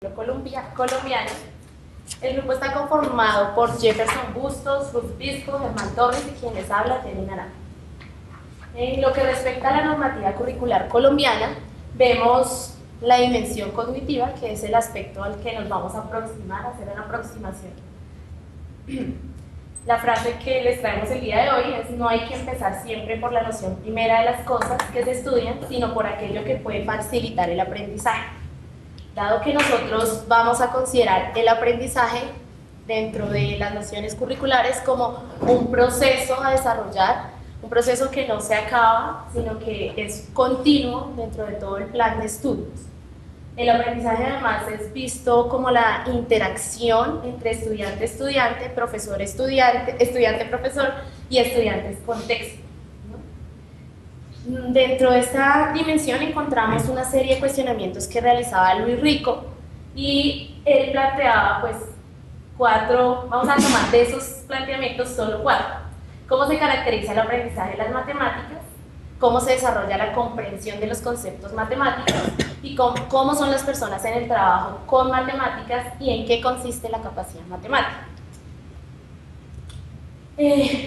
colombiano. El grupo está conformado por Jefferson Bustos, Ruth Pisco, Germán Torres y quien les habla, Jenny Naranjo. En lo que respecta a la normativa curricular colombiana, vemos la dimensión cognitiva, que es el aspecto al que nos vamos a aproximar, a hacer una aproximación. La frase que les traemos el día de hoy es: no hay que empezar siempre por la noción primera de las cosas que se estudian, sino por aquello que puede facilitar el aprendizaje. Dado que nosotros vamos a considerar el aprendizaje dentro de las nociones curriculares como un proceso a desarrollar, un proceso que no se acaba, sino que es continuo dentro de todo el plan de estudios. El aprendizaje además es visto como la interacción entre estudiante-estudiante, profesor-estudiante, estudiante-profesor y estudiantes-contexto. Dentro de esta dimensión encontramos una serie de cuestionamientos que realizaba Luis Rico y él planteaba pues cuatro, vamos a tomar de esos planteamientos solo cuatro. ¿Cómo se caracteriza el aprendizaje de las matemáticas? ¿Cómo se desarrolla la comprensión de los conceptos matemáticos? Y cómo son las personas en el trabajo con matemáticas y en qué consiste la capacidad matemática.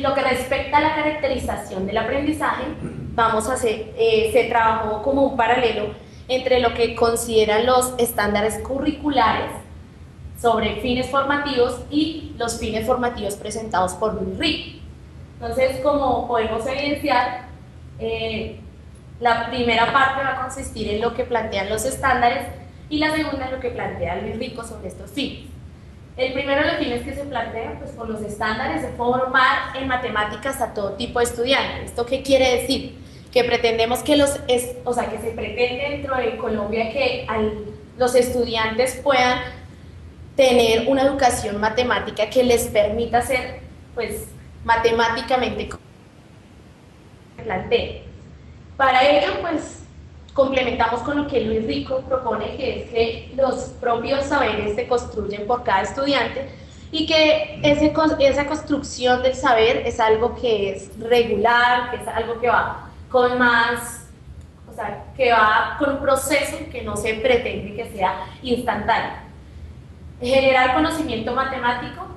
Lo que respecta a la caracterización del aprendizaje, se trabajó como un paralelo entre lo que consideran los estándares curriculares sobre fines formativos y los fines formativos presentados por Luis Rico. Entonces, como podemos evidenciar, la primera parte va a consistir en lo que plantean los estándares y la segunda en lo que plantea Luis Rico sobre estos fines. El primero de los fines que se plantean pues, por los estándares es formar en matemáticas a todo tipo de estudiantes. ¿Esto qué quiere decir? Que pretendemos que que se pretende dentro de Colombia que los estudiantes puedan tener una educación matemática que les permita ser pues, matemáticamente plantea. Para ello, pues, complementamos con lo que Luis Rico propone, que es que los propios saberes se construyen por cada estudiante y que esa construcción del saber es algo que es regular, que es algo que va con que va con un proceso que no se pretende que sea instantáneo. Generar conocimiento matemático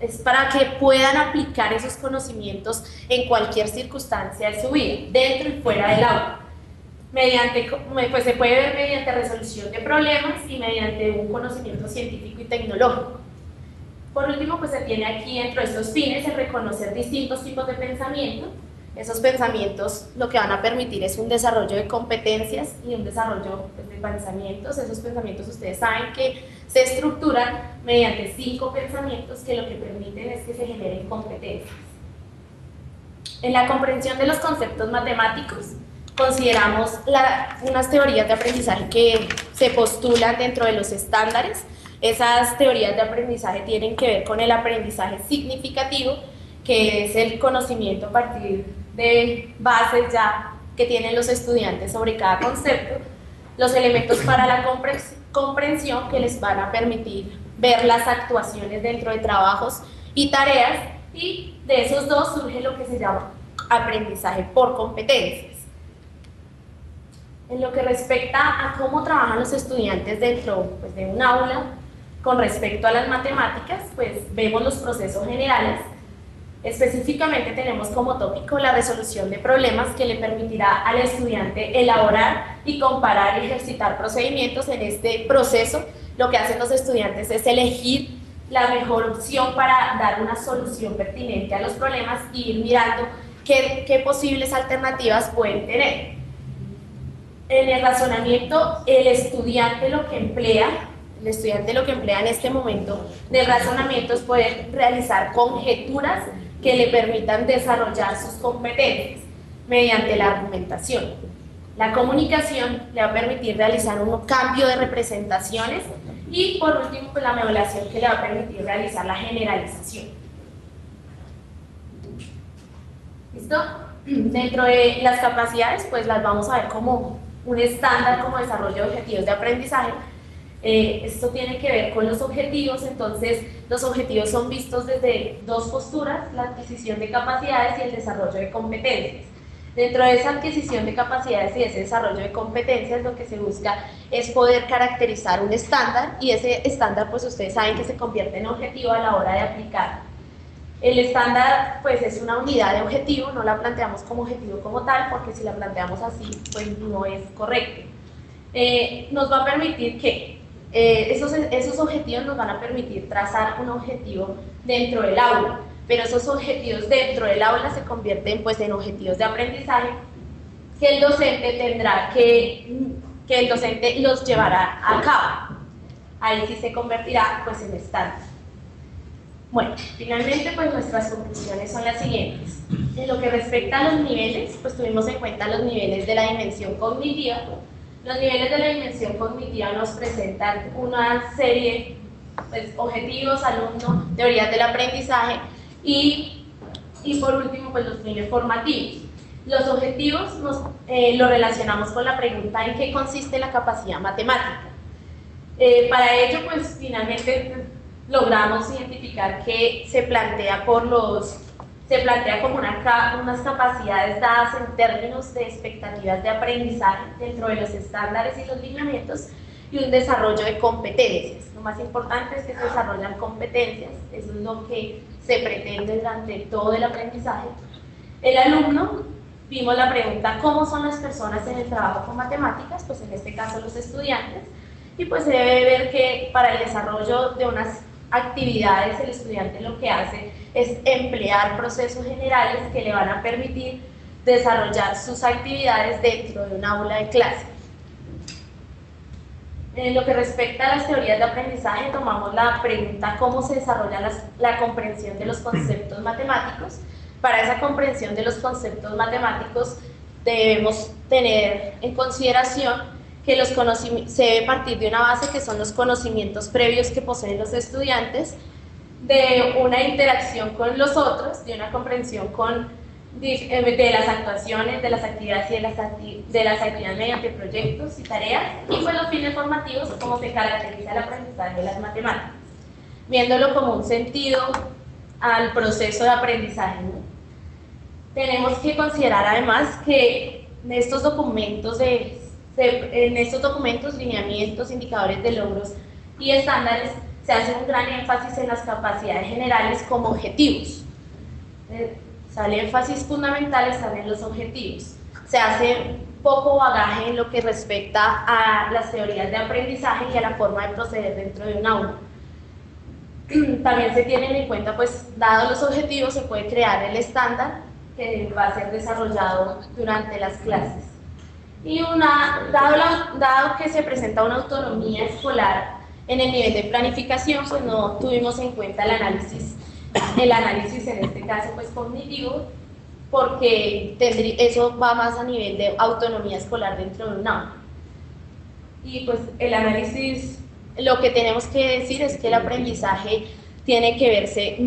es para que puedan aplicar esos conocimientos en cualquier circunstancia de su vida, dentro y fuera del aula. Pues se puede ver mediante resolución de problemas y mediante un conocimiento científico y tecnológico. Por último, pues se tiene aquí dentro de estos fines el reconocer distintos tipos de pensamiento. Esos pensamientos lo que van a permitir es un desarrollo de competencias y un desarrollo pues, de pensamientos. Esos pensamientos ustedes saben que se estructuran mediante 5 pensamientos que lo que permiten es que se generen competencias. En la comprensión de los conceptos matemáticos, consideramos unas teorías de aprendizaje que se postulan dentro de los estándares. Esas teorías de aprendizaje tienen que ver con el aprendizaje significativo, que es el conocimiento a partir de bases ya que tienen los estudiantes sobre cada concepto, los elementos para la comprensión que les van a permitir ver las actuaciones dentro de trabajos y tareas, y de esos dos surge lo que se llama aprendizaje por competencias. En lo que respecta a cómo trabajan los estudiantes dentro pues, de un aula con respecto a las matemáticas, pues vemos los procesos generales. Específicamente tenemos como tópico la resolución de problemas que le permitirá al estudiante elaborar y comparar y ejercitar procedimientos. En este proceso lo que hacen los estudiantes es elegir la mejor opción para dar una solución pertinente a los problemas y ir mirando qué posibles alternativas pueden tener. En el razonamiento, el estudiante lo que emplea en este momento del razonamiento es poder realizar conjeturas que le permitan desarrollar sus competencias mediante la argumentación. La comunicación le va a permitir realizar un cambio de representaciones y por último pues, la modelación que le va a permitir realizar la generalización. ¿Listo? Dentro de las capacidades pues las vamos a ver como un estándar como desarrollo de objetivos de aprendizaje. Esto tiene que ver con los objetivos. Entonces los objetivos son vistos desde dos posturas: la adquisición de capacidades y el desarrollo de competencias. Dentro de esa adquisición de capacidades y ese desarrollo de competencias, lo que se busca es poder caracterizar un estándar, y ese estándar, pues ustedes saben que se convierte en objetivo a la hora de aplicar. El estándar, pues, es una unidad de objetivo, no la planteamos como objetivo como tal, porque si la planteamos así, pues no es correcto. Nos va a permitir que esos objetivos nos van a permitir trazar un objetivo dentro del aula, pero esos objetivos dentro del aula se convierten, pues, en objetivos de aprendizaje que el docente tendrá que el docente los llevará a cabo. Ahí sí se convertirá, pues, en estándar. Bueno, finalmente, pues, nuestras conclusiones son las siguientes. En lo que respecta a los niveles, pues tuvimos en cuenta los niveles de la dimensión cognitiva. Los niveles de la dimensión cognitiva nos presentan una serie, pues, objetivos, alumno, teorías del aprendizaje y por último, pues, los niveles formativos. Los objetivos lo relacionamos con la pregunta en qué consiste la capacidad matemática. Para ello, pues, finalmente logramos identificar que se plantea como unas capacidades dadas en términos de expectativas de aprendizaje dentro de los estándares y los lineamientos, y un desarrollo de competencias. Lo más importante es que se desarrollan competencias, eso es lo que se pretende durante todo el aprendizaje. El alumno, vimos la pregunta, ¿cómo son las personas en el trabajo con matemáticas? Pues en este caso los estudiantes, y pues se debe ver que para el desarrollo de unas actividades el estudiante lo que hace es emplear procesos generales que le van a permitir desarrollar sus actividades dentro de un aula de clase. En lo que respecta a las teorías de aprendizaje, tomamos la pregunta cómo se desarrolla la comprensión de los conceptos matemáticos. Para esa comprensión de los conceptos matemáticos debemos tener en consideración que se debe partir de una base que son los conocimientos previos que poseen los estudiantes, de una interacción con los otros, de una comprensión de las actuaciones, de las actividades y de las actividades mediante proyectos y tareas, y pues los fines formativos, como se caracteriza el aprendizaje de las matemáticas, viéndolo como un sentido al proceso de aprendizaje, ¿no? Tenemos que considerar además que en estos documentos, lineamientos, indicadores de logros y estándares, se hace un gran énfasis en las capacidades generales como objetivos. Sale énfasis fundamental, salen los objetivos. Se hace poco bagaje en lo que respecta a las teorías de aprendizaje y a la forma de proceder dentro de un aula. También se tienen en cuenta, pues, dados los objetivos, se puede crear el estándar que va a ser desarrollado durante las clases. Y dado que se presenta una autonomía escolar en el nivel de planificación, pues no tuvimos en cuenta el análisis en este caso, pues, cognitivo, porque eso va más a nivel de autonomía escolar dentro de un aula. Y pues el análisis, lo que tenemos que decir es que el aprendizaje tiene que verse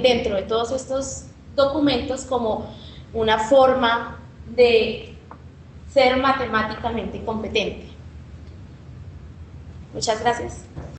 dentro de todos estos documentos como una forma de ser matemáticamente competente. Muchas gracias.